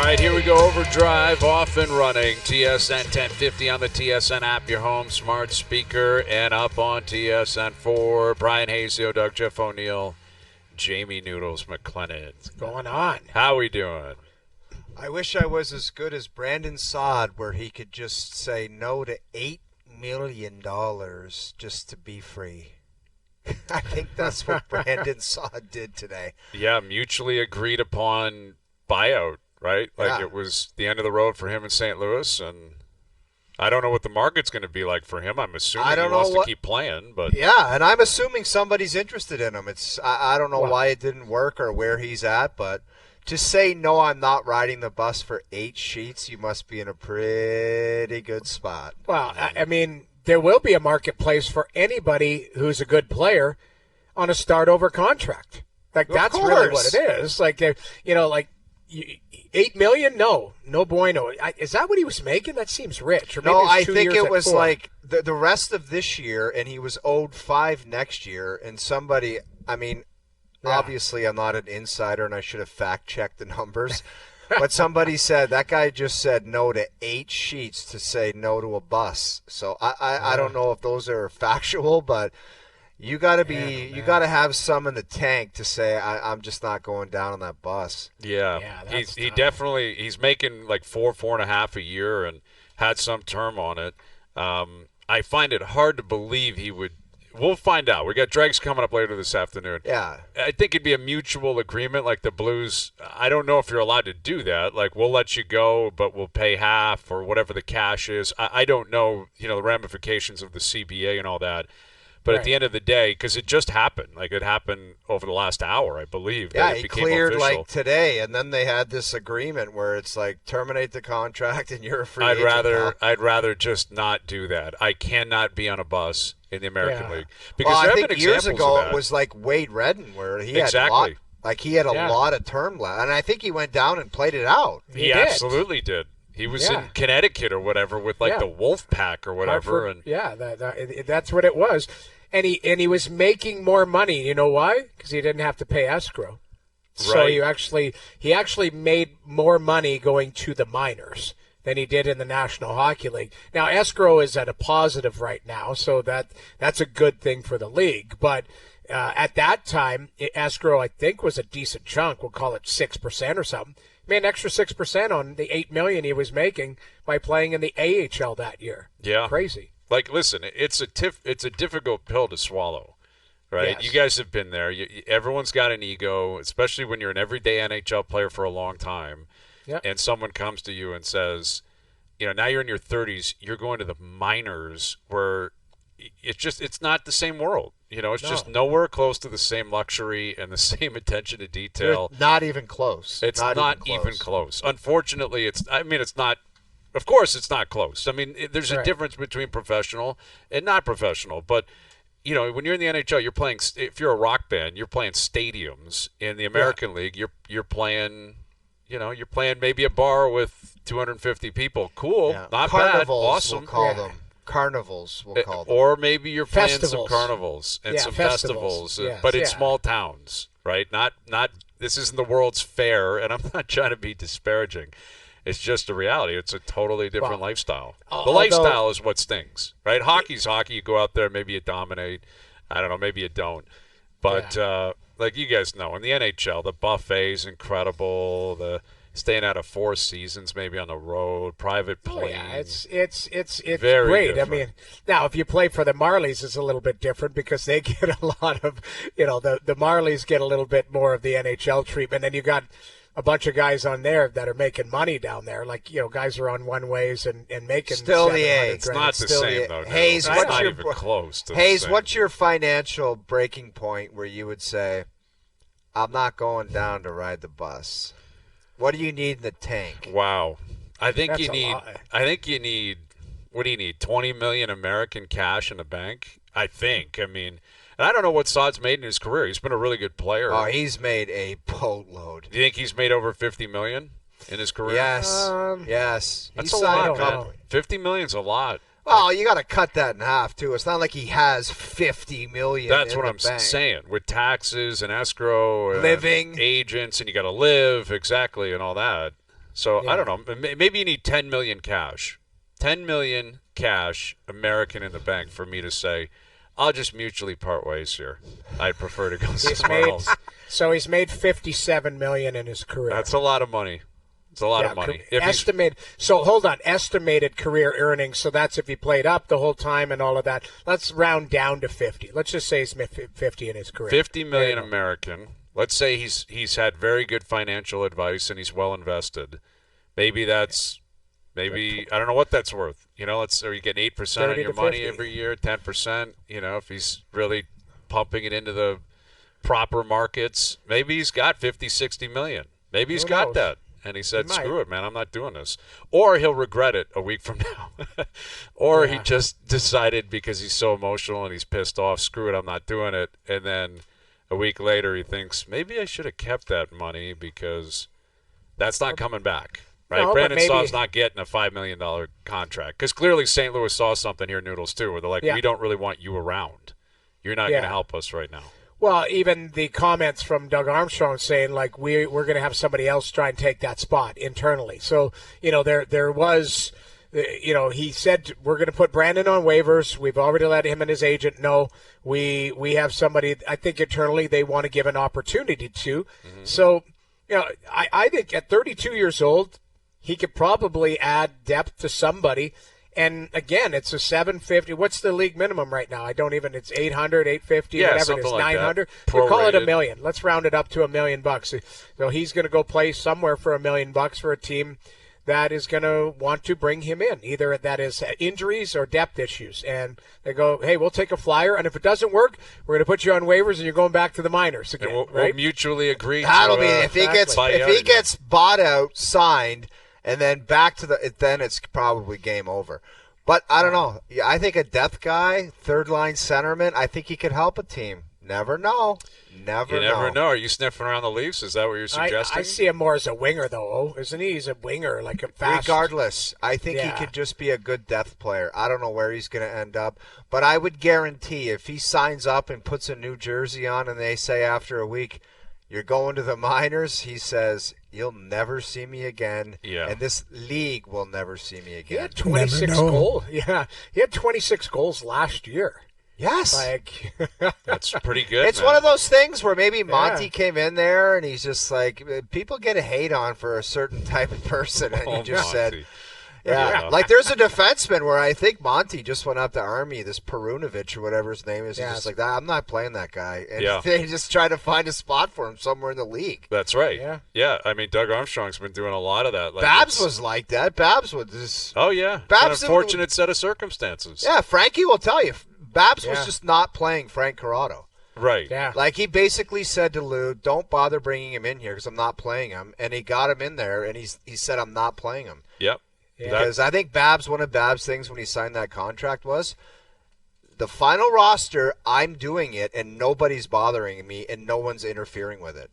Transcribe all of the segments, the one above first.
right, here we go. Overdrive off and running. TSN 1050 on the TSN app, your home smart speaker, and up on TSN 4. Bryan Hayes, Doug, Jeff O'Neill, Jamie Noodles McLennan. What's going on? How we doing? I wish I was as good as Brandon Saad, where he could just say no to $8 million just to be free. I think that's what Brandon Saad did today. Yeah, mutually agreed upon buyout, right? Like It was the end of the road for him in St. Louis, and I don't know what the market's going to be like for him. I'm assuming he wants to keep playing, but yeah, and I'm assuming somebody's interested in him. I don't know why it didn't work or where he's at, but to say no, I'm not riding the bus for 8 sheets, you must be in a pretty good spot. Well, I mean, there will be a marketplace for anybody who's a good player on a start-over contract. Like, that's really what it is. Like, like $8 million? No bueno. Is that what he was making? That seems rich. Or maybe I think it was like the rest of this year, and he was owed $5 next year. And somebody, obviously I'm not an insider, and I should have fact-checked the numbers. But somebody said that guy just said no to 8 sheets to say no to a bus. So I don't know if those are factual, but you got to have some in the tank to say I'm just not going down on that bus. Yeah, he's making like 4.5 a year and had some term on it. I find it hard to believe he would. We'll find out. We got Dregs coming up later this afternoon. Yeah. I think it'd be a mutual agreement like the Blues. I don't know if you're allowed to do that. Like, we'll let you go, but we'll pay half or whatever the cash is. I don't know, the ramifications of the CBA and all that. But at the end of the day, because it just happened. Like, it happened over the last hour, I believe. Yeah, it he became cleared official. like today, and then they had this agreement where it's like terminate the contract and you're a free I'd agent. I'd rather just not do that. I cannot be on a bus in the American League. Because I there have think been years examples ago of that. it was like Wade Redden where he Exactly. had a lot of term left, and I think he went down and played it out. He absolutely did. He was in Connecticut or whatever with the Wolf Pack or whatever. That's what it was. And he was making more money. You know why? Because he didn't have to pay escrow. So he actually made more money going to the minors than he did in the National Hockey League. Now, escrow is at a positive right now, so that's a good thing for the league. But at that time, escrow, I think, was a decent chunk. We'll call it 6% or something. He made an extra 6% on the $8 million he was making by playing in the AHL that year. Yeah. Crazy. Like, listen, it's a difficult pill to swallow, right? Yes. You guys have been there. Everyone's got an ego, especially when you're an everyday NHL player for a long time. Yep. And someone comes to you and says, now you're in your 30s, you're going to the minors where it's not the same world. It's just nowhere close to the same luxury and the same attention to detail. They're not even close. It's not even close. Unfortunately, it's not. Of course, it's not close. I mean, there's a difference between professional and not professional. But, when you're in the NHL, you're playing. If you're a rock band, you're playing stadiums. In the American League, you're playing. You're playing maybe a bar with 250 people. Cool, not bad, awesome. We'll call them carnivals. We'll call them. Or maybe you're playing festivals. some carnivals and some festivals. Yes, but in small towns, right? Not. This isn't the World's Fair, and I'm not trying to be disparaging. It's just a reality. It's a totally different lifestyle. The lifestyle is what stings, right? Hockey's hockey. You go out there, maybe you dominate. I don't know, maybe you don't. But like you guys know, in the NHL, the buffet's incredible. The staying out of 4 seasons, maybe on the road, private planes. It's very great. different. I mean, now if you play for the Marlies, it's a little bit different because they get a lot of, the Marlies get a little bit more of the NHL treatment, and you got a bunch of guys on there that are making money down there. Like, guys are on one-ways and making still the $700,000. It's not the same, though. Hayes, it's not even close to Hayes, the same. what's your financial breaking point where you would say, I'm not going down to ride the bus? What do you need in the tank? Wow. I think That's you need, what do you need, 20 million American cash in the bank? I think. I mean, and I don't know what Saad's made in his career. He's been a really good player. Oh, he's made a boatload. Do you think he's made over 50 million in his career? Yes. Yes. That's He a signed lot, man. 50 million's a lot. Well, you got to cut that in half, too. It's not like he has $50 million That's in what the I'm bank. saying. With taxes and escrow and Living. agents, and you got to live, exactly, and all that. So I don't know. Maybe you need $10 million cash. $10 million cash, American in the bank, for me to say, I'll just mutually part ways here. I'd prefer to go somewhere else. So he's made $57 million in his career. That's a lot of money. It's a lot of money. So hold on, estimated career earnings. So that's if he played up the whole time and all of that. Let's round down to 50. Let's just say he's 50 in his career. $50 million American. Let's say he's had very good financial advice and he's well invested. Maybe I don't know what that's worth. Or you get 8% on your money every year, 10%. If he's really pumping it into the proper markets, maybe he's got 50, 60 million. Maybe he's got that. And he said, screw it, man, I'm not doing this. Or he'll regret it a week from now. Or he just decided because he's so emotional and he's pissed off, screw it, I'm not doing it. And then a week later he thinks, maybe I should have kept that money because that's not coming back. Right, no, Brandon Saad's not getting a $5 million contract because clearly St. Louis saw something here, Noodles, too, where they're like, we don't really want you around. You're not going to help us right now. Well, even the comments from Doug Armstrong saying, like, we're going to have somebody else try and take that spot internally. So, there was, he said, we're going to put Brandon on waivers. We've already let him and his agent know. We have somebody, I think internally they want to give an opportunity to. Mm-hmm. So, I think at 32 years old, he could probably add depth to somebody. And, again, it's a $750. What's the league minimum right now? It's $800, $850, whatever it is, like $900. We'll call it $1 million. Let's round it up to $1 million. So he's going to go play somewhere for $1 million for a team that is going to want to bring him in. Either that is injuries or depth issues. And they go, hey, we'll take a flyer. And if it doesn't work, we're going to put you on waivers and you're going back to the minors again. And we'll mutually agree. That'll be if he gets bought out, signed, and then back to then it's probably game over. But I don't know. I think a depth guy, third-line centerman, I think he could help a team. Never know. You never know. Are you sniffing around the Leafs? Is that what you're suggesting? I see him more as a winger, though, isn't he? He's a winger, like a fast. Regardless, I think he could just be a good depth player. I don't know where he's going to end up. But I would guarantee if he signs up and puts a new jersey on and they say after a week, you're going to the minors, he says, you'll never see me again. Yeah. And this league will never see me again. He had 26 goals. Yeah. He had 26 goals last year. Yes. That's pretty good. It's one of those things where maybe Monty came in there and he's just like, people get a hate on for a certain type of person. And he just said, like there's a defenseman where I think Monty just went up to Army, this Perunovic or whatever his name is. He's just like, I'm not playing that guy. And they just try to find a spot for him somewhere in the league. That's right. Yeah. I mean, Doug Armstrong's been doing a lot of that. Like Babs was like that. Babs was just... Oh, yeah. Babs, an unfortunate set of circumstances. Yeah, Frankie will tell you. Babs was just not playing Frank Corrado. Right. Yeah. Like he basically said to Lou, don't bother bringing him in here because I'm not playing him. And he got him in there, and he said, I'm not playing him. Yep. Because I think one of Babs' things when he signed that contract was the final roster, I'm doing it, and nobody's bothering me, and no one's interfering with it.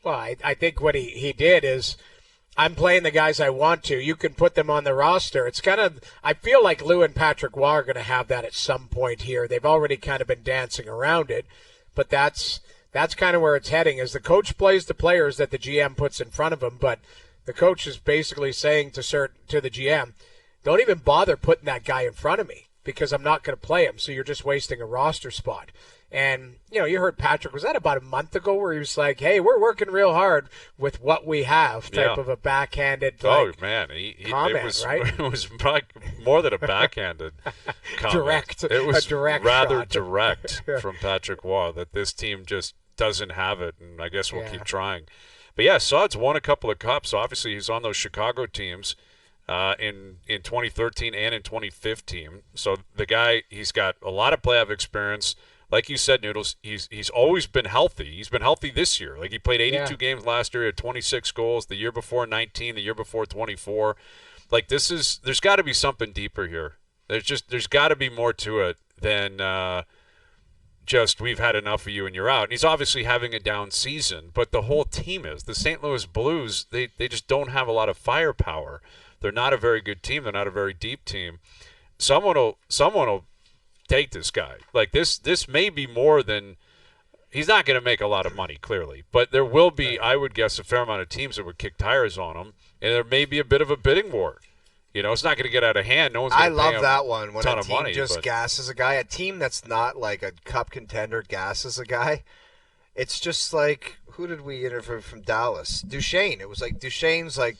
Well, I think what he did is I'm playing the guys I want to. You can put them on the roster. It's kind of – I feel like Lou and Patrick Waugh are going to have that at some point here. They've already kind of been dancing around it, but that's kind of where it's heading as the coach plays the players that the GM puts in front of him, but – the coach is basically saying to the GM, don't even bother putting that guy in front of me because I'm not going to play him, so you're just wasting a roster spot. And, you heard Patrick, was that about a month ago where he was like, hey, we're working real hard with what we have, type of a backhanded comment, right? It was probably more than a backhanded comment. Direct. It was a direct rather shot. direct from Patrick Waugh that this team just doesn't have it, and I guess we'll keep trying. But, yeah, Saad's won a couple of cups. Obviously, he's on those Chicago teams in 2013 and in 2015. So the guy, he's got a lot of playoff experience. Like you said, Noodles, he's always been healthy. He's been healthy this year. Like he played 82 games last year, he had 26 goals. The year before, 19. The year before, 24. Like there's got to be something deeper here. There's got to be more to it than just we've had enough of you and you're out. And he's obviously having a down season, but the whole team is. The St. Louis Blues, they just don't have a lot of firepower. They're not a very good team. They're not a very deep team. Someone will take this guy. Like this may be more than He's not going to make a lot of money, clearly. But there will be, I would guess, a fair amount of teams that would kick tires on him, and there may be a bit of a bidding war. It's not going to get out of hand. No one's going to pay him love that one when ton a of team money, just gasses a guy. A team that's not like a cup contender gasses a guy. It's just like, who did we interview from Dallas? Duchesne. It was like Duchesne's like,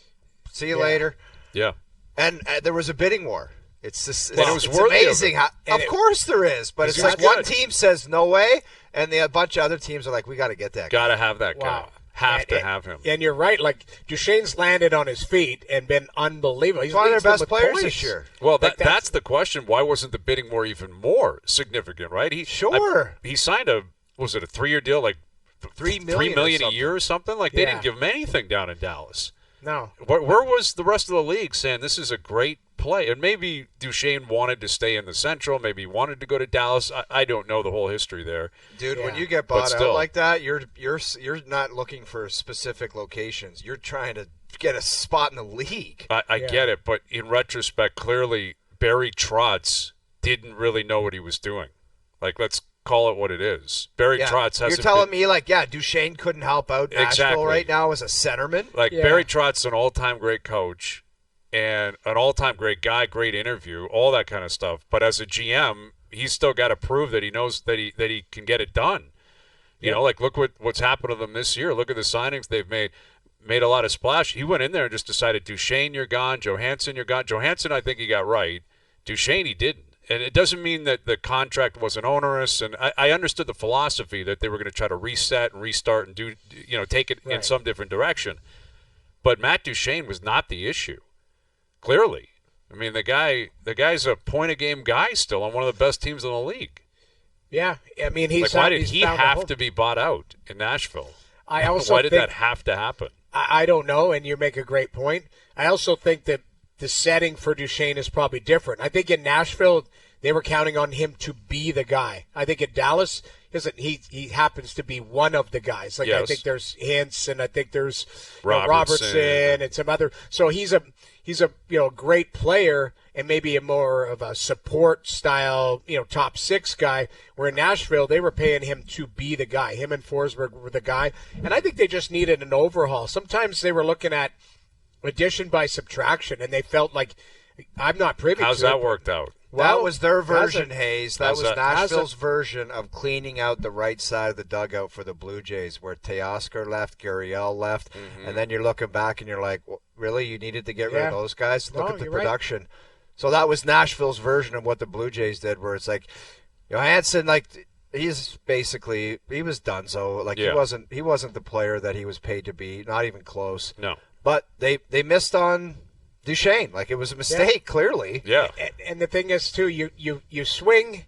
see you later. Yeah. And there was a bidding war. It's just it's amazing. Of course there is, but it's like one team says no way, and a bunch of other teams are like, we got to get that guy. Got to have that guy. Have to have him. And you're right. Like, Duchesne's landed on his feet and been unbelievable. He's one of their best players points this year. Well, that's the question. Why wasn't the bidding war even more significant, right? He signed was it a 3-year deal, like $3 million a year or something? Like, they didn't give him anything down in Dallas. No. Where was the rest of the league saying this is a great play? And maybe Duchesne wanted to stay in the Central. Maybe he wanted to go to Dallas. I don't know the whole history there. Dude, when you get bought out like that, you're not looking for specific locations. You're trying to get a spot in the league. I get it, but in retrospect, clearly Barry Trotz didn't really know what he was doing. Like, let's call it what it is. Barry Trotz hasn't. You're telling me, like, Duchesne couldn't help out Nashville right now as a centerman? Like, Barry Trotz, an all-time great coach and an all-time great guy, great interview, all that kind of stuff. But as a GM, he's still got to prove that he knows that he can get it done. You know, like, look what's happened to them this year. Look at the signings they've made a lot of splash. He went in there and just decided, Duchesne, you're gone. Johansson, you're gone. Johansson, I think he got right. Duchesne, he didn't. And it doesn't mean that the contract wasn't onerous. And I understood the philosophy that they were going to try to reset and restart and take it in some different direction. But Matt Duchesne was not the issue. Clearly. I mean, the guy's a point-a-game guy still on one of the best teams in the league. Yeah. I mean, why did he have to be bought out in Nashville? Why did that have to happen? I don't know, and you make a great point. I also think that the setting for Duchesne is probably different. I think in Nashville, they were counting on him to be the guy. I think in Dallas, he happens to be one of the guys. Like, I think there's Hintz, and I think there's Robertson and some other. So he's a great player and maybe a more of a support style, top 6 guy. Where in Nashville, they were paying him to be the guy. Him and Forsberg were the guy, and I think they just needed an overhaul. Sometimes they were looking at addition by subtraction, and they felt like, I'm not privy to it. How's that worked out? Well, that was their version, Hayes. That was Nashville's version of cleaning out the right side of the dugout for the Blue Jays, where Teoscar left, Gurriel left, and then you're looking back and you're like, well, really? You needed to get rid of those guys? Look at the production. Right. So that was Nashville's version of what the Blue Jays did, where it's like, Johansson, like, he was done. So like, he wasn't the player that he was paid to be, not even close. No. But they missed on Duchesne. Like, it was a mistake, clearly. Yeah. And the thing is, too, you swing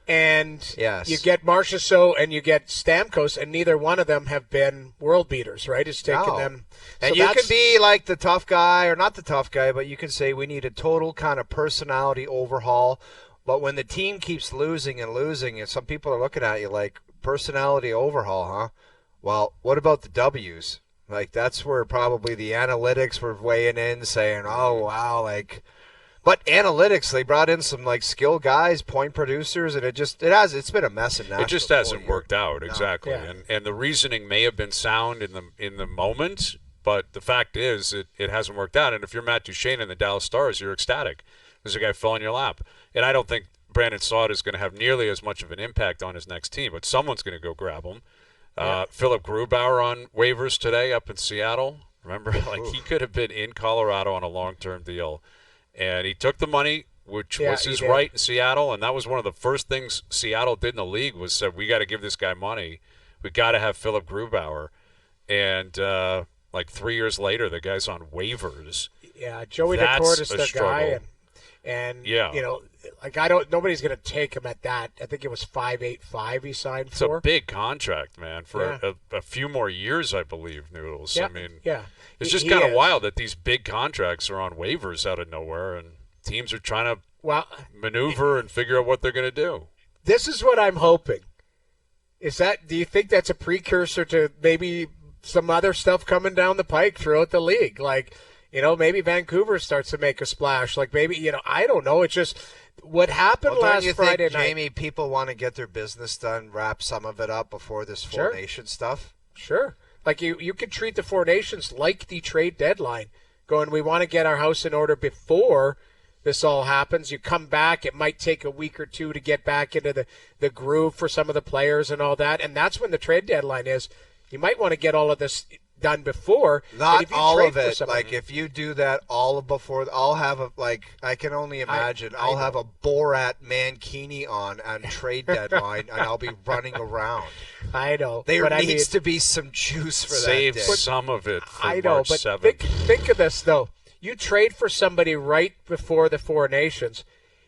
and you get Marchessault and you get Stamkos, and neither one of them have been world beaters, right? It's taken them. And you can be like the tough guy, or not the tough guy, but you can say we need a total kind of personality overhaul. But when the team keeps losing and losing, and some people are looking at you like, personality overhaul, huh? Well, what about the W's? Like, that's where probably the analytics were weighing in, saying, oh, wow, like... But analytics, they brought in some, like, skill guys, point producers, and it's been a mess in Nashville. It just hasn't worked out, exactly. No. And the reasoning may have been sound in the moment, but the fact is it hasn't worked out. And if you're Matt Duchesne and the Dallas Stars, you're ecstatic. There's a guy fell in your lap. And I don't think Brandon Saad is going to have nearly as much of an impact on his next team, but someone's going to go grab him. Philip Grubauer on waivers today up in Seattle. Remember, like, he could have been in Colorado on a long-term deal. And he took the money, which was his right in Seattle, and that was one of the first things Seattle did in the league was said, we got to give this guy money. We got to have Philip Grubauer. And, 3 years later, the guy's on waivers. Yeah, Joey Daccord is the guy. And nobody's going to take him at that. I think it was $5.85 he signed for. It's a big contract, man, for a few more years, I believe, Noodles. Yeah. I mean, it's just kind of wild that these big contracts are on waivers out of nowhere, and teams are trying to maneuver and figure out what they're going to do. This is what I'm hoping. Do you think that's a precursor to maybe some other stuff coming down the pike throughout the league? Like, maybe Vancouver starts to make a splash. Like, maybe, I don't know. It's just what happened Well, last don't you Friday think, night? Jamie, people want to get their business done, wrap some of it up before this Four Nations stuff? Sure. Like you could treat the Four Nations like the trade deadline, going, we want to get our house in order before this all happens. You come back, it might take a week or two to get back into the groove for some of the players and all that, and that's when the trade deadline is. You might want to get all of this done before. Not all of it. Like, if you do that all before, I'll have I can only imagine, I'll have a Borat Mankini on trade deadline, and I'll be running around. I know. There needs to be some juice for save that day. some of it for I know, March but 7th. think of this, though. You trade for somebody right before the Four Nations,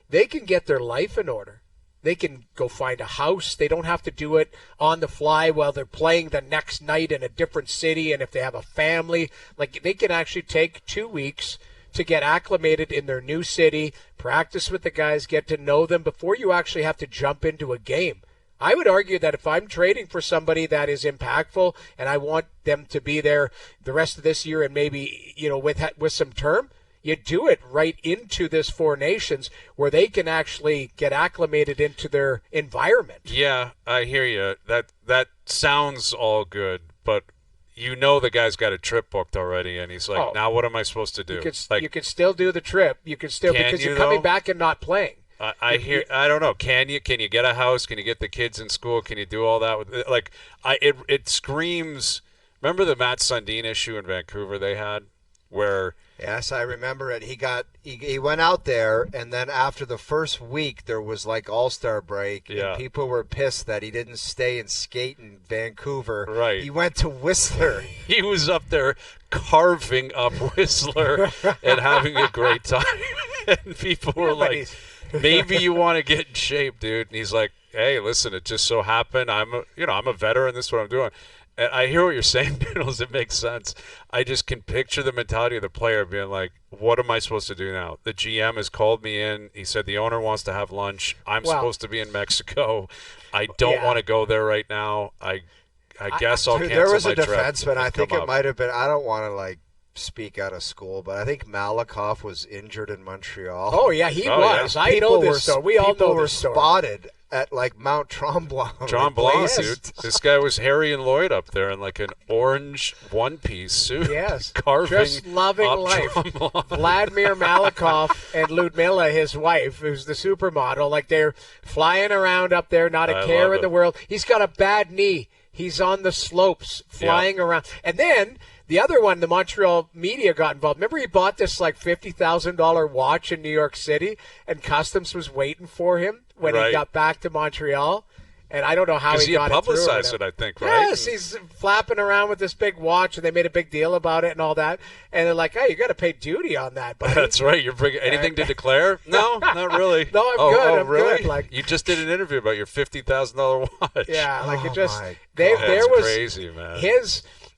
they can get their life in order. They can go find a house. They don't have to do it on the fly while they're playing the next night in a different city. And if they have a family, like, they can actually take 2 weeks to get acclimated in their new city, practice with the guys, get to know them before you actually have to jump into a game. I would argue that if I'm trading for somebody that is impactful and I want them to be there the rest of this year and maybe, with some term, you do it right into this Four Nations where they can actually get acclimated into their environment. Yeah, I hear you. That sounds all good, but the guy's got a trip booked already, and he's like, now what am I supposed to do? You could still do the trip. You could still, because you're coming back and not playing. I don't know. Can you get a house? Can you get the kids in school? Can you do all that with it screams. Remember the Matt Sundin issue in Vancouver they had, where yes, I remember it. He went out there, and then after the first week, there was All-Star break, and people were pissed that he didn't stay and skate in Vancouver. Right. He went to Whistler. He was up there carving up Whistler and having a great time, and people were like, maybe you want to get in shape, dude. And he's like, hey, listen, it just so happened. I'm a veteran. This is what I'm doing. And I hear what you're saying, Noodles. It makes sense. I just can picture the mentality of the player being like, what am I supposed to do now? The GM has called me in. He said the owner wants to have lunch. I'm supposed to be in Mexico. I don't want to go there right now. I guess I'll cancel my trip. There was a defenseman. I think it might have been, I don't want to speak out of school, but I think Malakoff was injured in Montreal. Oh, yeah, he was. Yeah. I know this story. We all know this story. People were spotted at Mount Tremblant. Tremblant, dude. This guy was Harry and Lloyd up there in an orange one-piece suit. Yes. Carving just loving life. Vladimir Malakoff and Ludmila, his wife, who's the supermodel, they're flying around up there, not a care in the world. He's got a bad knee. He's on the slopes flying around. And then the other one, the Montreal media got involved. Remember he bought this $50,000 watch in New York City, and Customs was waiting for him when he got back to Montreal. And I don't know how he got it through. Because he publicized it, I think, right? Yes, he's flapping around with this big watch, and they made a big deal about it and all that. And they're like, hey, you got to pay duty on that, buddy. That's right. You're bringing anything to declare? No, not really. No, I'm good. I'm really? good. You just did an interview about your $50,000 watch. Yeah, it just there was crazy, man.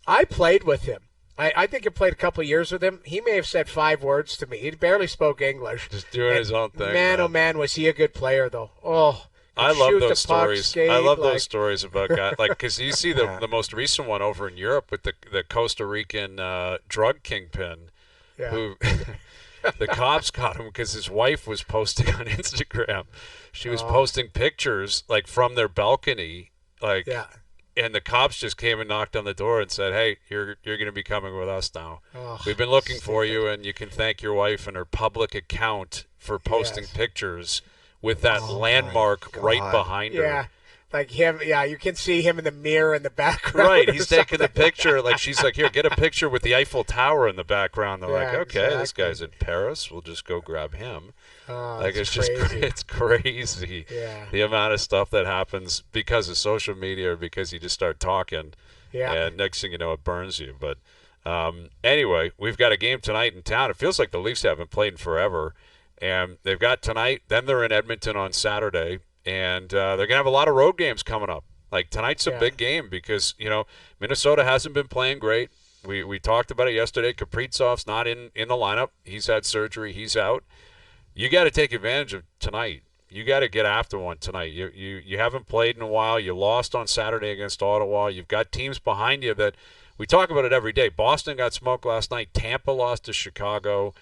I played with him. I think I played a couple of years with him. He may have said 5 words to me. He barely spoke English. Just doing his own thing. Man, oh man, was he a good player, though. Oh, I love those stories. I love those stories about guys. Because you see the most recent one over in Europe with the Costa Rican drug kingpin who the cops caught him because his wife was posting on Instagram. She was posting pictures from their balcony, and the cops just came and knocked on the door and said, hey, you're going to be coming with us now. We've been looking for you, and you can thank your wife and her public account for posting pictures with that landmark right behind her. Yeah. Like him, you can see him in the mirror in the background. Right, he's taking the picture. She's like, here, get a picture with the Eiffel Tower in the background. They're like, okay, this guy's in Paris. We'll just go grab him. It's crazy. Yeah. The amount of stuff that happens because of social media or because you just start talking. Yeah. And next thing you know, it burns you. But anyway, we've got a game tonight in town. It feels like the Leafs haven't played in forever. And they've got tonight. Then they're in Edmonton on Saturday. And they're going to have a lot of road games coming up. Tonight's a big game because, Minnesota hasn't been playing great. We talked about it yesterday. Kaprizov's not in the lineup. He's had surgery. He's out. You got to take advantage of tonight. You got to get after one tonight. You haven't played in a while. You lost on Saturday against Ottawa. You've got teams behind you that we talk about it every day. Boston got smoked last night. Tampa lost to Chicago.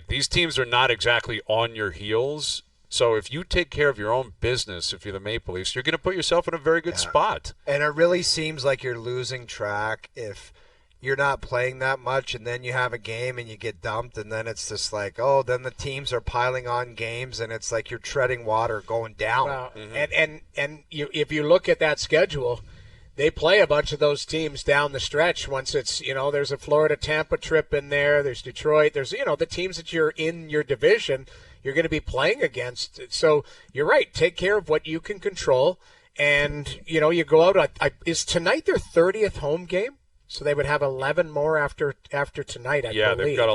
These teams are not exactly on your heels. So if you take care of your own business, if you're the Maple Leafs, you're going to put yourself in a very good spot. And it really seems like you're losing track if you're not playing that much, and then you have a game and you get dumped, and then it's just like, oh, then the teams are piling on games, and it's like you're treading water going down. Well, and if you look at that schedule, they play a bunch of those teams down the stretch. Once it's, there's a Florida-Tampa trip in there, there's Detroit, there's, the teams that you're in your division, you're going to be playing against. So you're right, take care of what you can control, and, you go out. Is tonight their 30th home game? So they would have 11 more after tonight, I believe. Yeah, they've got a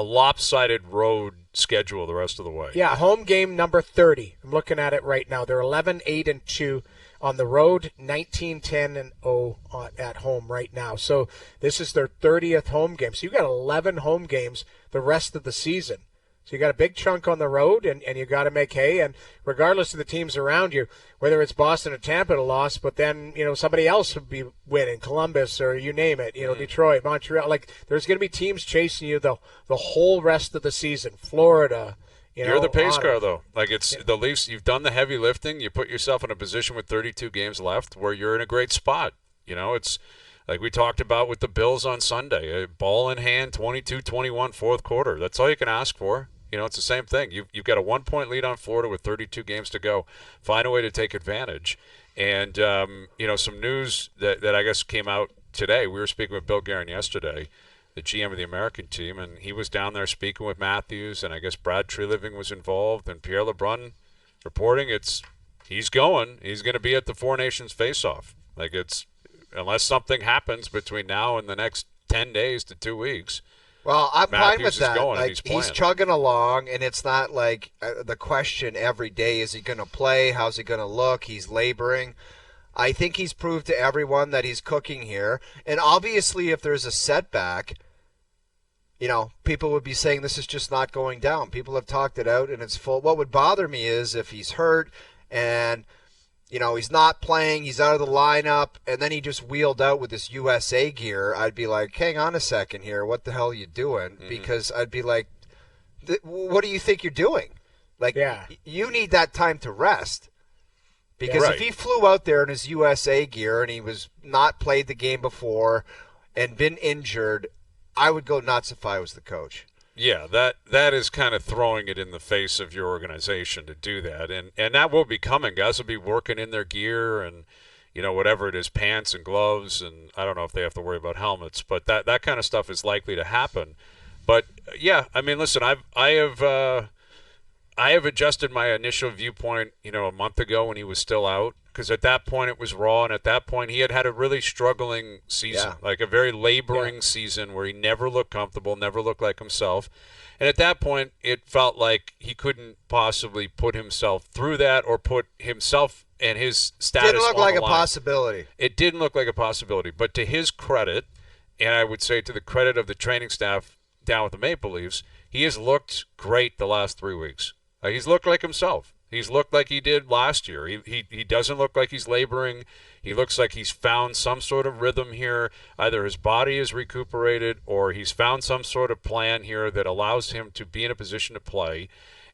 lopsided road schedule the rest of the way. Yeah, home game number 30. I'm looking at it right now. They're 11-8-2 on the road, 19-10-0 at home right now. So this is their 30th home game. So you've got 11 home games the rest of the season. So you got a big chunk on the road, and you got to make hay. And regardless of the teams around you, whether it's Boston or Tampa to loss, but then somebody else would be winning, Columbus or you name it, Detroit, Montreal. Like there's going to be teams chasing you the whole rest of the season. Florida. You're the pace car, though. Like it's the Leafs. You've done the heavy lifting. You put yourself in a position with 32 games left where you're in a great spot. It's like we talked about with the Bills on Sunday. A ball in hand, 22-21 fourth quarter. That's all you can ask for. It's the same thing. You've got a 1-point lead on Florida with 32 games to go. Find a way to take advantage. And, some news that I guess came out today. We were speaking with Bill Guerin yesterday, the GM of the American team, and he was down there speaking with Matthews, and I guess Brad Treliving was involved, and Pierre LeBrun reporting he's going to be at the Four Nations face-off. Like unless something happens between now and the next 10 days to 2 weeks. Well, I'm fine with that. Like, he's chugging along, and it's not like the question every day, is he going to play? How's he going to look? He's laboring. I think he's proved to everyone that he's cooking here. And obviously, if there's a setback, people would be saying this is just not going down. People have talked it out, and it's full. What would bother me is if he's hurt and he's not playing, he's out of the lineup, and then he just wheeled out with this USA gear. I'd be like, hang on a second here. What the hell are you doing? Mm-hmm. Because I'd be like, what do you think you're doing? Like, you need that time to rest. Because if he flew out there in his USA gear and he was not played the game before and been injured, I would go nuts if I was the coach. Yeah, that is kind of throwing it in the face of your organization to do that. And that will be coming. Guys will be working in their gear and, whatever it is, pants and gloves. And I don't know if they have to worry about helmets, but that kind of stuff is likely to happen. But, yeah, I mean, listen, I have adjusted my initial viewpoint, a month ago when he was still out. Because at that point it was raw, and at that point he had a really struggling season, like a very laboring season where he never looked comfortable, never looked like himself. And at that point it felt like he couldn't possibly put himself through that or put himself and his status on the line. Didn't look like a possibility. It didn't look like a possibility. But to his credit, and I would say to the credit of the training staff down with the Maple Leafs, he has looked great the last 3 weeks. He's looked like himself. He's looked like he did last year. He doesn't look like he's laboring. He looks like he's found some sort of rhythm here. Either his body is recuperated or he's found some sort of plan here that allows him to be in a position to play.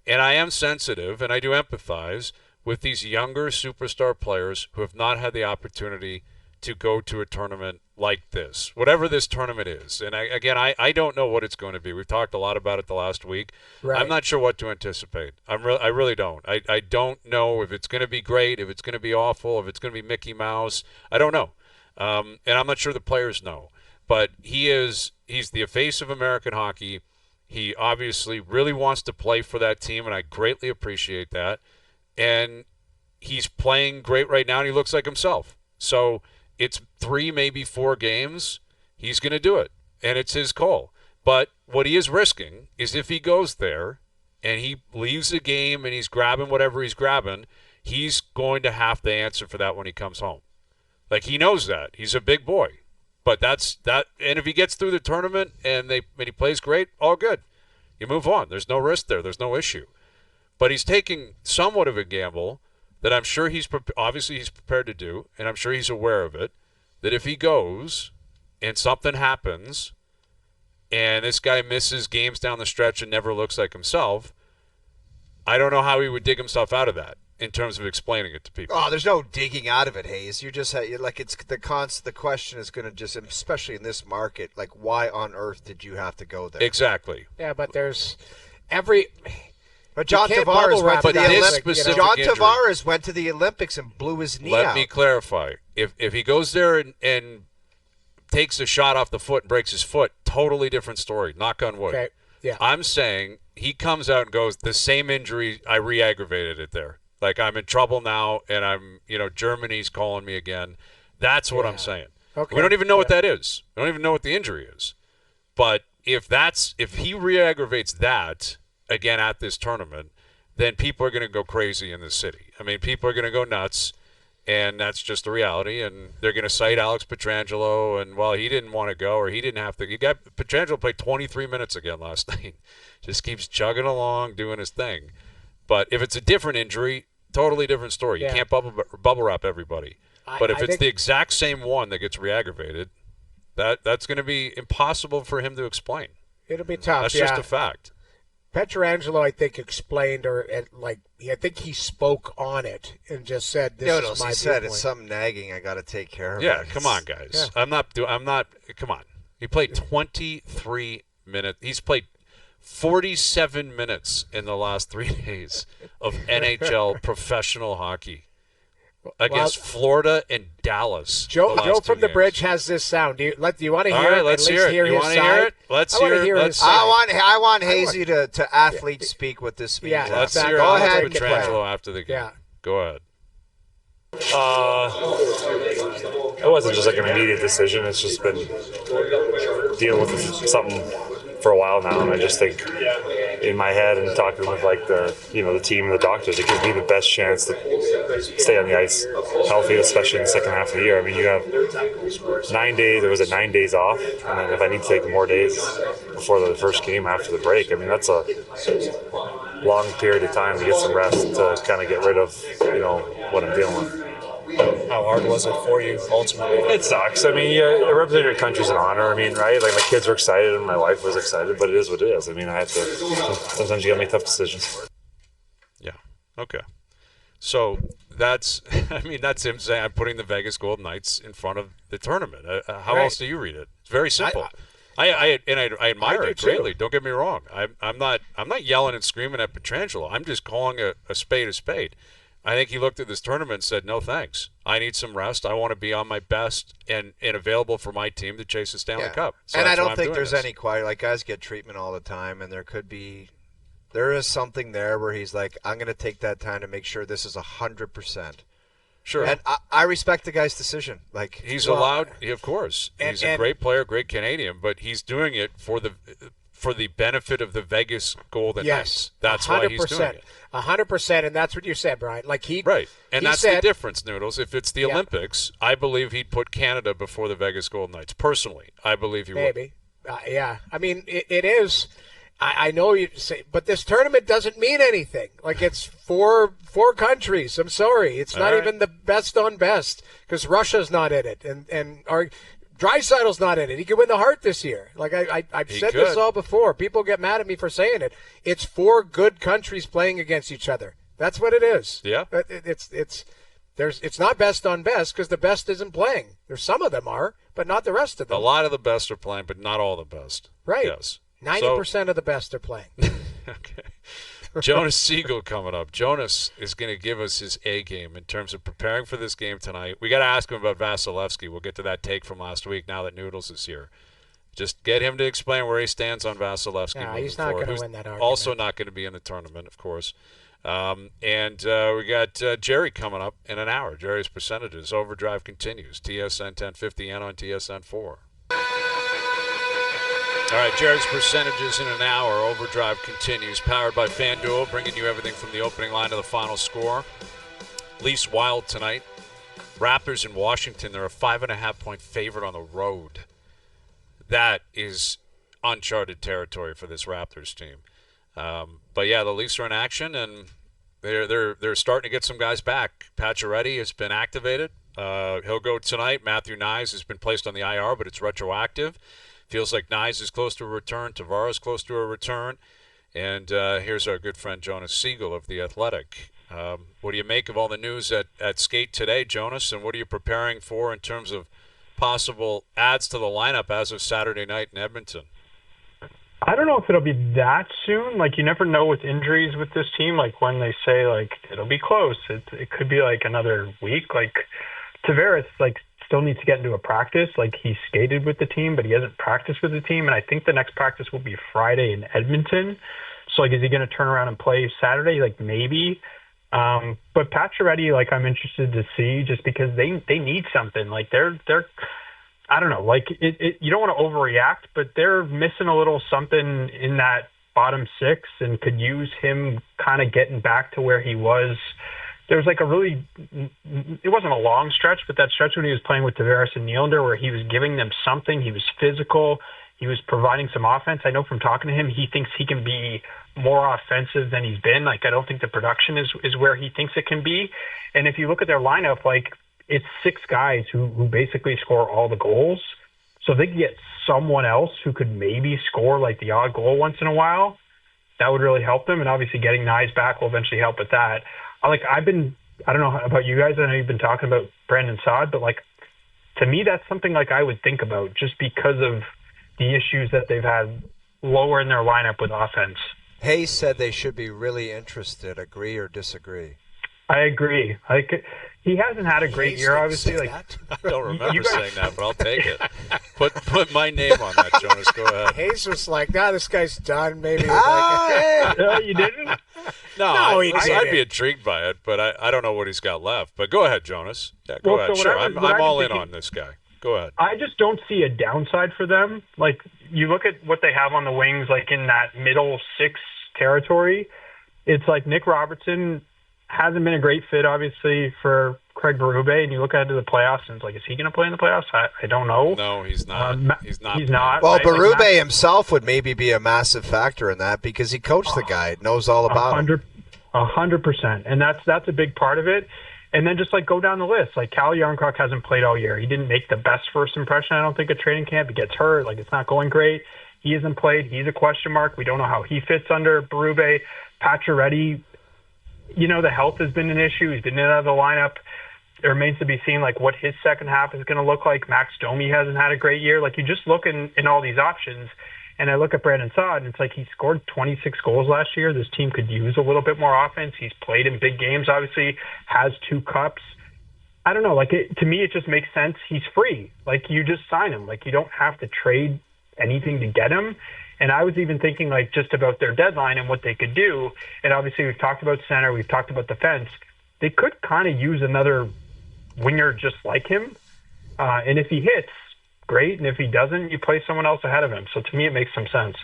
And I am sensitive, and I do empathize with these younger superstar players who have not had the opportunity to go to a tournament like this, whatever this tournament is. And I don't know what it's going to be. We've talked a lot about it the last week. Right. I'm not sure what to anticipate. I really don't. I don't know if it's going to be great, if it's going to be awful, if it's going to be Mickey Mouse. I don't know. And I'm not sure the players know. But he's the face of American hockey. He obviously really wants to play for that team, and I greatly appreciate that. And he's playing great right now, and he looks like himself. So it's 3, maybe 4 games. He's going to do it, and it's his call. But what he is risking is if he goes there and he leaves the game and he's grabbing whatever he's grabbing, he's going to have to answer for that when he comes home. Like, he knows that. He's a big boy. But that's that. And if he gets through the tournament and he plays great, all good. You move on. There's no risk there. There's no issue. But he's taking somewhat of a gamble that I'm sure he's prepared to do, and I'm sure he's aware of it, that if he goes and something happens and this guy misses games down the stretch and never looks like himself, I don't know how he would dig himself out of that in terms of explaining it to people. Oh, there's no digging out of it, Hayes. You're just like it's the question is going to just, especially in this market, like why on earth did you have to go there? Exactly. Yeah, but there's But John can't Tavares bubble went wrap to it the out. this Olympics. specific John injury. Tavares went to the Olympics and blew his knee out. Let me clarify. If he goes there and takes a shot off the foot and breaks his foot, totally different story. Knock on wood. Okay. Yeah. I'm saying he comes out and goes, the same injury, I re-aggravated it there. Like, I'm in trouble now, and Germany's calling me again. That's what I'm saying. Okay. We don't even know what that is. We don't even know what the injury is. But if he re-aggravates that again at this tournament, then people are going to go crazy in this city. I mean, people are going to go nuts, and that's just the reality. And they're going to cite Alex Pietrangelo, and he didn't want to go or he didn't have to. Pietrangelo played 23 minutes again last night. Just keeps chugging along, doing his thing. But if it's a different injury, totally different story. You can't bubble wrap everybody. But if it's the exact same one that gets re-aggravated, that's going to be impossible for him to explain. It'll be tough. That's just a fact. Pietrangelo, I think, explained I think he spoke on it and just said, "This is my he said viewpoint." It's something nagging. I got to take care of. Yeah, it. come on, guys. Yeah. I'm not. Come on. He played 23 minutes. He's played 47 minutes in the last 3 days of NHL professional hockey against Florida and Dallas. Joe from the bridge has this sound. Do you want to hear it? Let's hear it. You want to hear it? Let's hear it. I want Hazy to athlete speak what this means. Yeah, let's hear Go ahead, Pietrangelo after the game. Yeah. Go ahead. It wasn't just like an immediate decision. It's just been dealing with something for a while now, and I just think in my head and talking with the team and the doctors, it gives me the best chance to stay on the ice healthy, especially in the second half of the year. I mean, you have 9 days. There was 9 days off, and then if I need to take more days before the first game after the break, I mean that's a long period of time to get some rest to kind of get rid of what I'm dealing with. How hard was it for you ultimately? It sucks. I mean, representing your country's an honor. I mean, right? Like my kids were excited and my wife was excited, but it is what it is. I mean, sometimes you got to make tough decisions. Yeah. Okay. So that's him saying, I'm putting the Vegas Golden Knights in front of the tournament. How else do you read it? It's very simple. I admire it greatly. Don't get me wrong. I'm not yelling and screaming at Pietrangelo. I'm just calling a spade a spade. I think he looked at this tournament and said, no thanks. I need some rest. I want to be on my best and available for my team to chase the Stanley Cup. So and I don't think there's any quiet. Like, guys get treatment all the time, and there is something there where he's like, I'm going to take that time to make sure this is 100%. Sure. And I respect the guy's decision. Like he's allowed, of course. He's a great player, great Canadian, but he's doing it for the benefit of the Vegas Golden Knights. That's 100%, why he's doing it. 100%, and that's what you said, Brian. Right, and that's the difference, Noodles. If it's the Olympics, I believe he'd put Canada before the Vegas Golden Knights. Personally, I believe he would. Maybe. Yeah. I mean, it is. I know you say, but this tournament doesn't mean anything. Like, it's four countries. I'm sorry. It's not even the best on best because Russia's not in it, and our Draisaitl's not in it. He could win the Hart this year. Like I've said this all before. People get mad at me for saying it. It's 4 good countries playing against each other. That's what it is. Yeah. It's not best on best because the best isn't playing. There's some of them are, but not the rest of them. A lot of the best are playing, but not all the best. Right. Yes. 90% of the best are playing. Okay. Jonas Siegel coming up. Jonas is going to give us his A game in terms of preparing for this game tonight. We got to ask him about Vasilevskiy. We'll get to that take from last week now that Noodles is here. Just get him to explain where he stands on Vasilevskiy. Yeah, he's not going to win that argument. Also not going to be in the tournament, of course. And we got Jerry coming up in an hour. Jerry's percentages. OverDrive continues. TSN 1050 and on TSN 4. All right, Jared's percentages in an hour. OverDrive continues, powered by FanDuel, bringing you everything from the opening line to the final score. Leafs Wild tonight. Raptors in Washington. They're a 5.5-point favorite on the road. That is uncharted territory for this Raptors team. But yeah, the Leafs are in action, and they're starting to get some guys back. Pacioretty has been activated. He'll go tonight. Matthew Nyes has been placed on the IR, but it's retroactive. Feels like Nyes is close to a return. Tavares close to a return. And here's our good friend Jonas Siegel of The Athletic. What do you make of all the news at Skate today, Jonas, and what are you preparing for in terms of possible adds to the lineup as of Saturday night in Edmonton? I don't know if it'll be that soon. Like, you never know with injuries with this team. Like, when they say, like, it'll be close, it could be, like, another week. Like, Tavares, like, still needs to get into a practice. Like, he skated with the team, but he hasn't practiced with the team. And I think the next practice will be Friday in Edmonton. So, like, is he going to turn around and play Saturday? Like, maybe. But Pacioretty, like, I'm interested to see just because they need something. Like, they're I don't know, like, you don't want to overreact, but they're missing a little something in that bottom six and could use him kind of getting back to where he was. There was, like, it wasn't a long stretch, but that stretch when he was playing with Tavares and Nylander where he was giving them something. He was physical. He was providing some offense. I know from talking to him, he thinks he can be more offensive than he's been. Like, I don't think the production is where he thinks it can be. And if you look at their lineup, like, it's six guys who basically score all the goals. So if they could get someone else who could maybe score, like, the odd goal once in a while, that would really help them. And obviously getting Nyes back will eventually help with that. I don't know about you guys. I know you've been talking about Brandon Saad, but, like, to me, that's something, like, I would think about just because of the issues that they've had lower in their lineup with offense. Hayes said they should be really interested. Agree or disagree? I agree. He hasn't had a great year, obviously. Like, I don't remember saying that, but I'll take it. Put my name on that, Jonas. Go ahead. Hayes was like, this guy's done. Maybe. You didn't? No, I'd be intrigued by it, but I don't know what he's got left. But go ahead, Jonas. Yeah, go ahead. Sure, I'm all in on this guy. Go ahead. I just don't see a downside for them. Like, you look at what they have on the wings, like in that middle six territory. It's like Nick Robertson hasn't been a great fit, obviously, for Craig Berube, and you look ahead to the playoffs, and it's like, is he going to play in the playoffs? I don't know. No, he's not. He's not. Well, Berube himself would maybe be a massive factor in that because he coached the guy, knows all about him. 100%, and that's a big part of it. And then just, like, go down the list. Like, Cal Yarncroc hasn't played all year. He didn't make the best first impression, I don't think, at training camp. He gets hurt. Like, it's not going great. He hasn't played. He's a question mark. We don't know how he fits under Berube. Pacioretty, the health has been an issue. He's been in and out of the lineup. It remains to be seen, like, what his second half is going to look like. Max Domi hasn't had a great year. Like, you just look in all these options, and I look at Brandon Saad, and it's like he scored 26 goals last year. This team could use a little bit more offense. He's played in big games, obviously, has 2 cups. I don't know. Like, to me, it just makes sense. He's free. Like, you just sign him. Like, you don't have to trade anything to get him. And I was even thinking, like, just about their deadline and what they could do. And obviously we've talked about center, we've talked about defense. They could kind of use another winger just like him. And if he hits, great. And if he doesn't, you play someone else ahead of him. So to me, it makes some sense.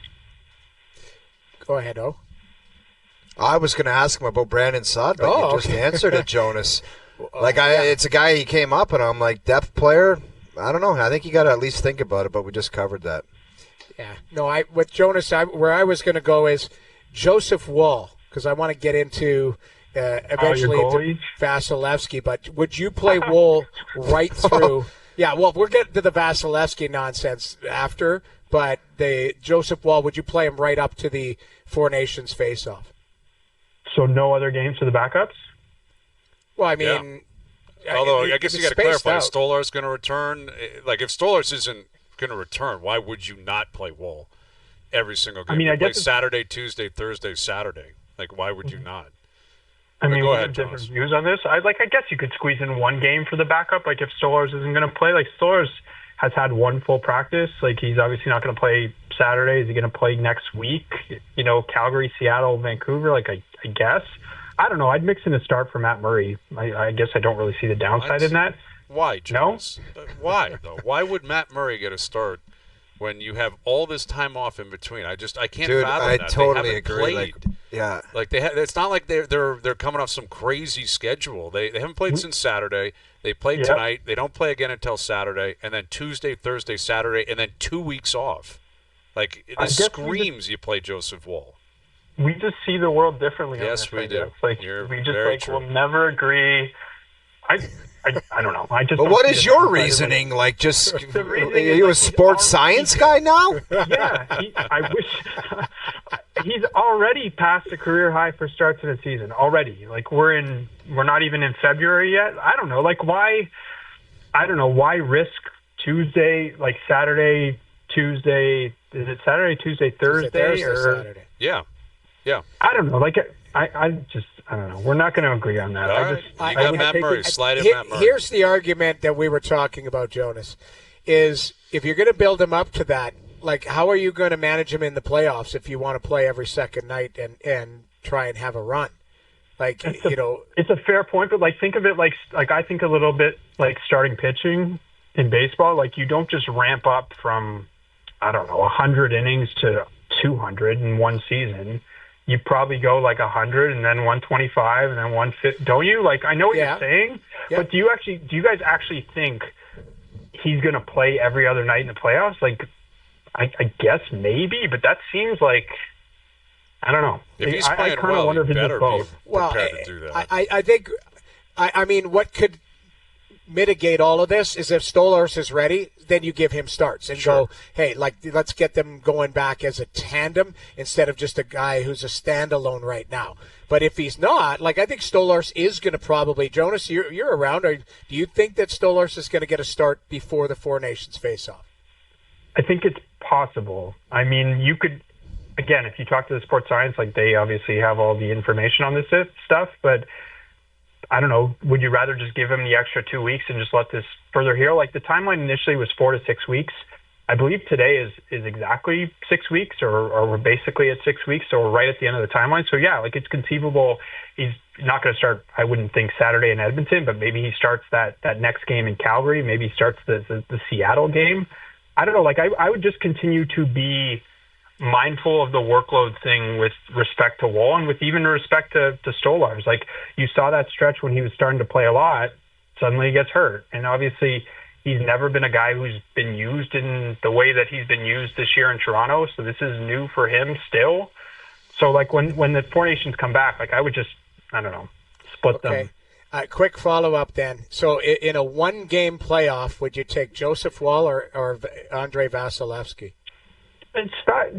Go ahead, O. I was going to ask him about Brandon Saad, but you just answered it, Jonas. It's a guy he came up, and I'm like, depth player? I don't know. I think you got to at least think about it, but we just covered that. Yeah. No, with Jonas, where I was going to go is Joseph Woll, because I want to get into eventually Vasilevskiy. But would you play Woll right through? Yeah, well, we'll get to the Vasilevskiy nonsense after, but the Joseph Woll, would you play him right up to the Four Nations face-off? So no other games for the backups? Well, I mean... Yeah. Although, I guess you got to clarify, Stolar's going to return. Like, if Stolar's isn't going to return, why would you not play Woll every single game? I mean, I guess Saturday, Tuesday, Thursday, Saturday. Like, why would you not? I mean, we have different views on this. I guess you could squeeze in one game for the backup. Like, if Stolarz isn't going to play, like, Stolarz has had one full practice. Like, he's obviously not going to play Saturday. Is he going to play next week? Calgary, Seattle, Vancouver. Like, I guess. I don't know. I'd mix in a start for Matt Murray. I guess I don't really see the downside in that. Why, Jonas? No? Why, though? Why would Matt Murray get a start when you have all this time off in between? I can't fathom that. I totally agree. Played. It's not like they're coming off some crazy schedule. They haven't played since Saturday. They played tonight. They don't play again until Saturday, and then Tuesday, Thursday, Saturday, and then 2 weeks off. Like, this screams you play Joseph Woll. We just see the world differently. Yes, we do. Like, we'll never agree. I don't know. But what is your reasoning? Like, just are you a sports science guy now? Yeah, I wish already past the career high for starts in a season already. Like we're not even in February yet. I don't know. Like why risk Tuesday, like Saturday, Tuesday? Is it Saturday, Tuesday, Thursday, or Saturday? Yeah. I don't know. Like I don't know. We're not going to agree on that. All right. You got Matt Murray. Slide in Matt Murray. Here's the argument that we were talking about, Jonas, is if you're going to build him up to that, like how are you going to manage him in the playoffs if you want to play every second night and try and have a run? Like, it's a fair point, but like think of it like I think a little bit like starting pitching in baseball. Like you don't just ramp up from, I don't know, 100 innings to 200 in one season. You probably go like 100 and then 125 and then 150. Don't you? Like I know what you're saying, but do you guys actually think he's going to play every other night in the playoffs? Like I guess maybe, but that seems like, I don't know. If he's I playing kind of well, wonder he if it's better both. be prepared to do that. I think, I mean, what could mitigate all of this is if Stolarz is ready, then you give him starts and go, hey, like let's get them going back as a tandem instead of just a guy who's a standalone right now. But if he's not, like I think Stolarz is going to probably, Jonas, you're around. Do you think that Stolarz is going to get a start before the Four Nations face-off? I think it's possible. I mean, you could, again, if you talk to the sports science, like they obviously have all the information on this stuff, but I don't know, would you rather just give him the extra 2 weeks and just let this further heal? Like the timeline initially was 4 to 6 weeks. I believe today is exactly 6 weeks or we're basically at 6 weeks. So we're right at the end of the timeline. So yeah, like it's conceivable he's not going to start, I wouldn't think Saturday in Edmonton, but maybe he starts that next game in Calgary. Maybe he starts the Seattle game. I don't know. Like I would just continue to be mindful of the workload thing with respect to Woll and with even respect to Stolarz. Like you saw that stretch when he was starting to play a lot, suddenly he gets hurt. And obviously he's never been a guy who's been used in the way that he's been used this year in Toronto. So this is new for him still. So like when the Four Nations come back, like I would just, I don't know, split them. Quick follow-up then. So in a one-game playoff, would you take Joseph Woll or Andrei Vasilevskiy?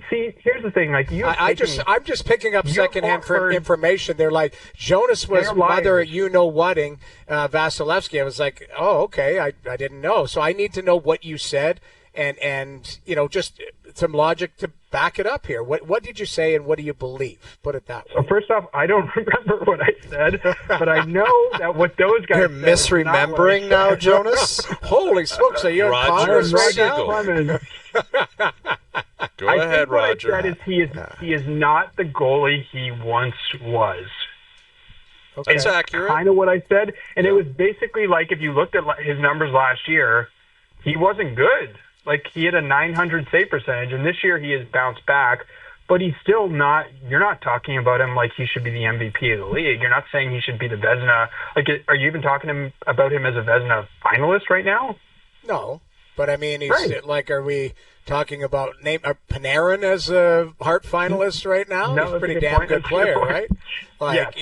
See, here's the thing. Like I'm just picking up secondhand information. They're like, Jonas was mother you-know-whatting Vasilevskiy. I was like, oh, okay, I didn't know. So I need to know what you said and just some logic to back it up here. What did you say and what do you believe? Put it that way. So first off, I don't remember what I said, but I know that what those guys You're misremembering now, Jonas? Holy smokes, are you in Congress right now? Go ahead, Roger. What I said is he is not the goalie he once was. Okay. That's accurate. Kind of what I said. And it was basically like if you looked at his numbers last year, he wasn't good. Like he had a 900 save percentage, and this year he has bounced back, but he's still not. You're not talking about him like he should be the MVP of the league. You're not saying he should be the Vezina. Like, are you even talking about him as a Vezina finalist right now? No, but I mean, he's like, are we talking about Panarin as a Hart finalist right now? No, he's a pretty damn good player, right? Like,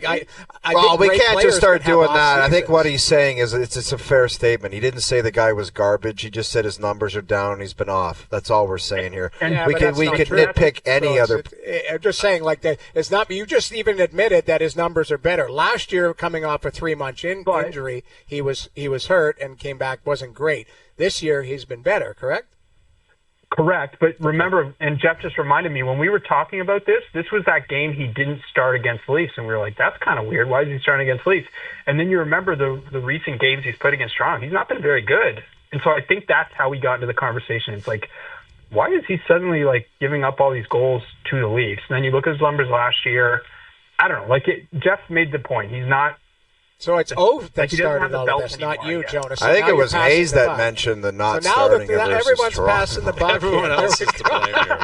I well, think we can't just start doing that. I think seasons. what he's saying is it's a fair statement. He didn't say the guy was garbage. He just said his numbers are down and he's been off. That's all we're saying here. We could nitpick any other. I'm just saying, like that. It's not. You just even admitted that his numbers are better. Last year, coming off a 3-month injury, he was hurt and came back. Wasn't great. This year, he's been better. Correct. Correct, but remember, and Jeff just reminded me, when we were talking about this was that game he didn't start against the Leafs, and we were like, that's kind of weird. Why is he starting against the Leafs? And then you remember the recent games he's played against Toronto. He's not been very good. And so I think that's how we got into the conversation. It's like, why is he suddenly like giving up all these goals to the Leafs? And then you look at his numbers last year. I don't know. Jeff made the point. He's not. So it's that started all of this, not you, Jonas. So I think it was Hayes that mentioned the not starting versus everyone's Toronto. passing the buck. Everyone else is to blame here.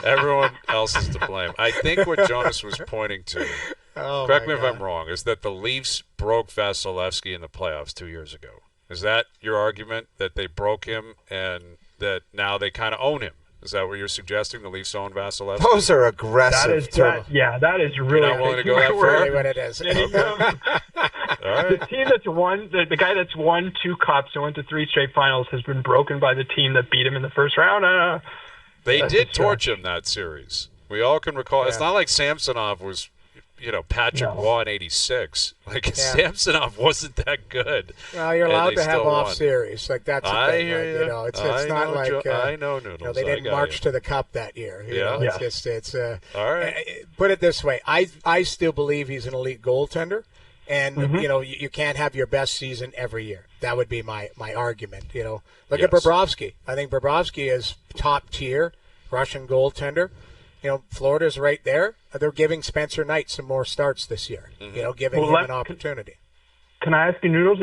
Everyone else is to blame. I think what Jonas was pointing to, correct me if I'm wrong, is that the Leafs broke Vasilevskiy in the playoffs 2 years ago. Is that your argument, that they broke him and that now they kind of own him? Is that what you're suggesting? The Leafs own Vasilevskiy? Those are aggressive. That is really. You're not willing to go that far? Really what it is. The team that's won, the guy that's won 2 cups and went to 3 straight finals has been broken by the team that beat him in the first round. They did torch him that series. We all can recall. Yeah. It's not like Samsonov was, Patrick Waugh in '86. Like Samsonov wasn't that good. Well, you're allowed to have off won. series. Like that's the I thing. hear you. It's not like I know Noodles. they didn't march to the cup that year. It's all right. Put it this way. I still believe he's an elite goaltender. And, you can't have your best season every year. That would be my argument. Look at Bobrovsky. I think Bobrovsky is top tier Russian goaltender. Florida's right there. They're giving Spencer Knight some more starts this year, giving him an opportunity. Can I ask you, Noodles,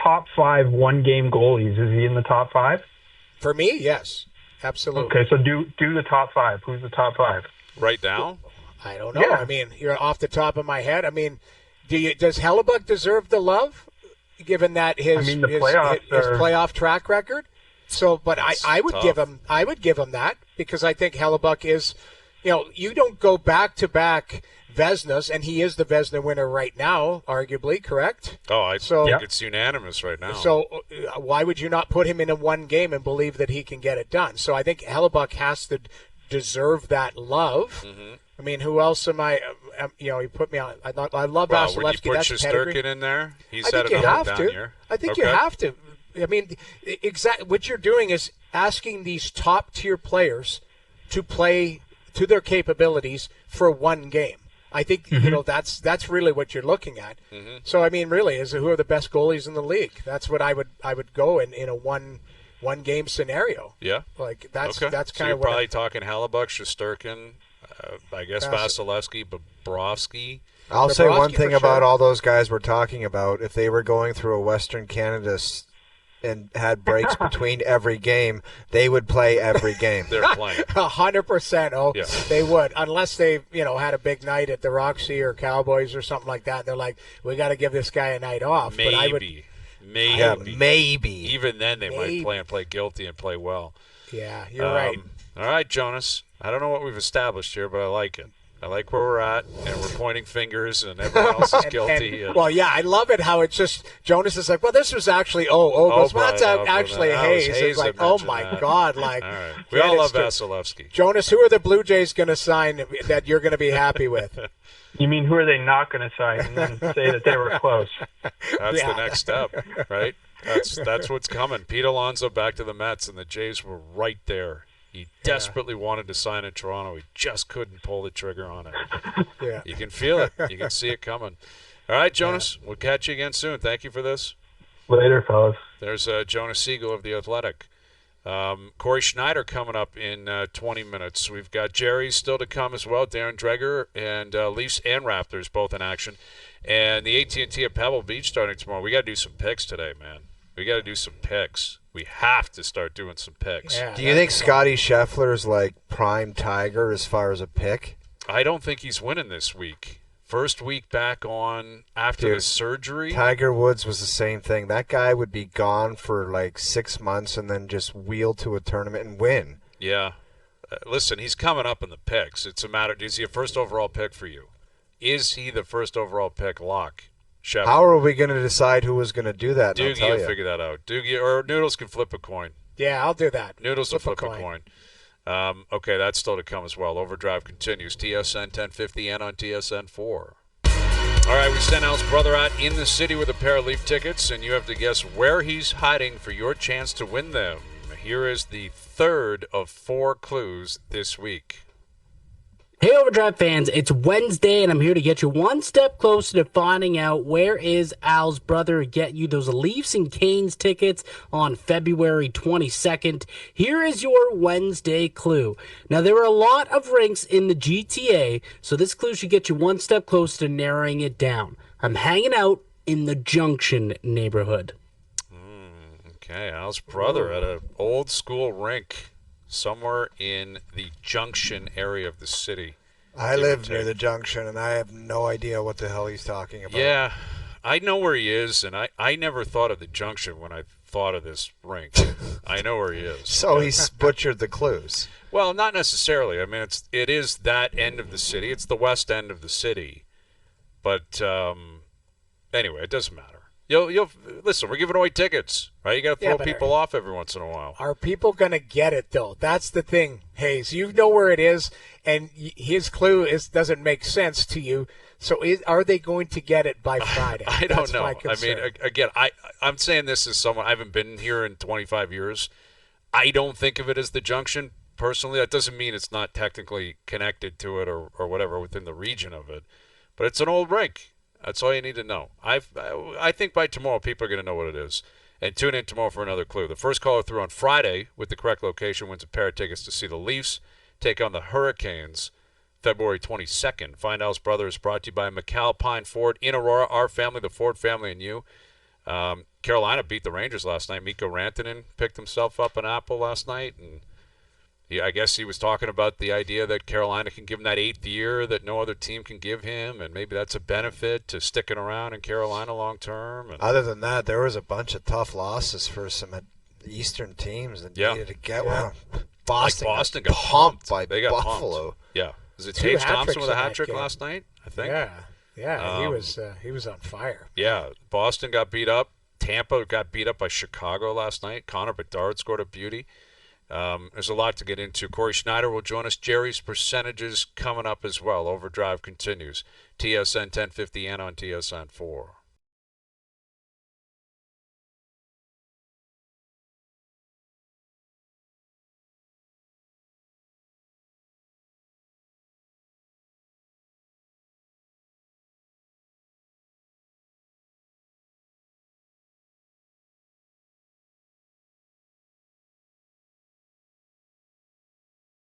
top 5 one-game goalies, is he in the top 5? For me, yes. Absolutely. Okay, so do the top 5. Who's the top 5? Right now? I don't know. Yeah. I mean, you're off the top of my head. I mean, does Hellebuck deserve the love, given that his playoff track record? So, but I would give him that, because I think Hellebuck is, you don't go back to back Vezinas, and he is the Vezina winner right now, arguably, correct? Oh, I think it's unanimous right now. So why would you not put him in a one game and believe that he can get it done? So I think Hellebuck has to deserve that love. Mm-hmm. I mean, who else am I? You put me on. I love Vasilevskiy. Would you put Shesterkin in there? He's had another down year. I think you have to. I mean, what you're doing is asking these top-tier players to play to their capabilities for one game. I think that's really what you're looking at. Mm-hmm. So I mean, really, who are the best goalies in the league? That's what I would go in a one game scenario. Yeah, like that's kind so of you're what probably talking Hellebuck, Shesterkin, I guess Vasilevskiy, Bobrovsky. I'll say one thing about all those guys we're talking about. If they were going through a Western Canada and had breaks between every game, they would play every game. They're playing 100%. Oh, yeah. They would, unless they had a big night at the Roxy or Cowboys or something like that. They're like, we got to give this guy a night off. Maybe. But I would, maybe. Even then, they might play guilty and play well. Yeah, you're right. All right, Jonas. I don't know what we've established here, but I like it. I like where we're at, and we're pointing fingers, and everyone else is guilty. Well, yeah, I love it how it's just Jonas is like, well, this was actually that's actually Hayes. It's like, oh my God, like. All right. We all love Vasilevskiy. Jonas, who are the Blue Jays going to sign that you're going to be happy with? You mean who are they not going to sign and then say that they were close? That's the next step, right? That's what's coming. Pete Alonso back to the Mets, and the Jays were right there. He desperately wanted to sign in Toronto. He just couldn't pull the trigger on it. Yeah. You can feel it. You can see it coming. All right, Jonas, we'll catch you again soon. Thank you for this. Later, fellas. There's Jonas Siegel of The Athletic. Corey Schneider coming up in 20 minutes. We've got Jerry still to come as well, Darren Dreger, and Leafs and Raptors both in action. And the AT&T at Pebble Beach starting tomorrow. We got to do some picks today, man. We got to do some picks. We have to start doing some picks. Yeah, do you think Scotty Scheffler's like prime Tiger as far as a pick? I don't think he's winning this week. First week back on after the surgery. Tiger Woods was the same thing. That guy would be gone for like 6 months and then just wheel to a tournament and win. Yeah. Listen, he's coming up in the picks. It's a matter, is he a first overall pick for you? Is he the first overall pick lock? Scheffler. How are we going to decide who was going to do that? Doogie will figure that out. Doogie or Noodles can flip a coin. Yeah, I'll do that. Noodles will flip a coin. Okay, that's still to come as well. Overdrive continues. TSN 1050 and on TSN 4. All right, we sent Al's brother out in the city with a pair of Leaf tickets, and you have to guess where he's hiding for your chance to win them. Here is the third of 4 clues this week. Hey, Overdrive fans, it's Wednesday, and I'm here to get you one step closer to finding out where is Al's brother, get you those Leafs and Canes tickets on February 22nd. Here is your Wednesday clue. Now, there are a lot of rinks in the GTA, so this clue should get you one step closer to narrowing it down. I'm hanging out in the Junction neighborhood. Okay, Al's brother at an old school rink somewhere in the Junction area of the city. I live near the Junction, and I have no idea what the hell he's talking about. Yeah, I know where he is, and I never thought of the Junction when I thought of this rink. I know where he is. So he's butchered the clues. Well, not necessarily. I mean, it is that end of the city. It's the west end of the city. But anyway, it doesn't matter. You'll listen. We're giving away tickets, right? You got to throw but people off every once in a while. Are people going to get it, though? That's the thing, Hayes. You know where it is, and his clue doesn't make sense to you. So are they going to get it by Friday? I don't know. My concern. I mean, again, I'm saying this as someone, I haven't been here in 25 years. I don't think of it as the junction. Personally, that doesn't mean it's not technically connected to it or whatever within the region of it. But it's an old rink. That's all you need to know. I think by tomorrow people are going to know what it is. And tune in tomorrow for another clue. The first caller through on Friday with the correct location wins a pair of tickets to see the Leafs take on the Hurricanes February 22nd. Find Al's Brother is brought to you by McAlpine Ford in Aurora, our family, the Ford family, and you. Carolina beat the Rangers last night. Mikko Rantanen picked himself up an apple last night, and I guess he was talking about the idea that Carolina can give him that 8th year that no other team can give him, and maybe that's a benefit to sticking around in Carolina long term. Other than that, there was a bunch of tough losses for some Eastern teams that needed to get one. Boston got pumped by Buffalo. Pumped. Yeah, was it Tage Thompson with a hat trick last night? I think. Yeah, he was on fire. Yeah, Boston got beat up. Tampa got beat up by Chicago last night. Connor Bedard scored a beauty. There's a lot to get into. Corey Schneider will join us. Jerry's percentages coming up as well. Overdrive continues. TSN 1050 and on TSN 4.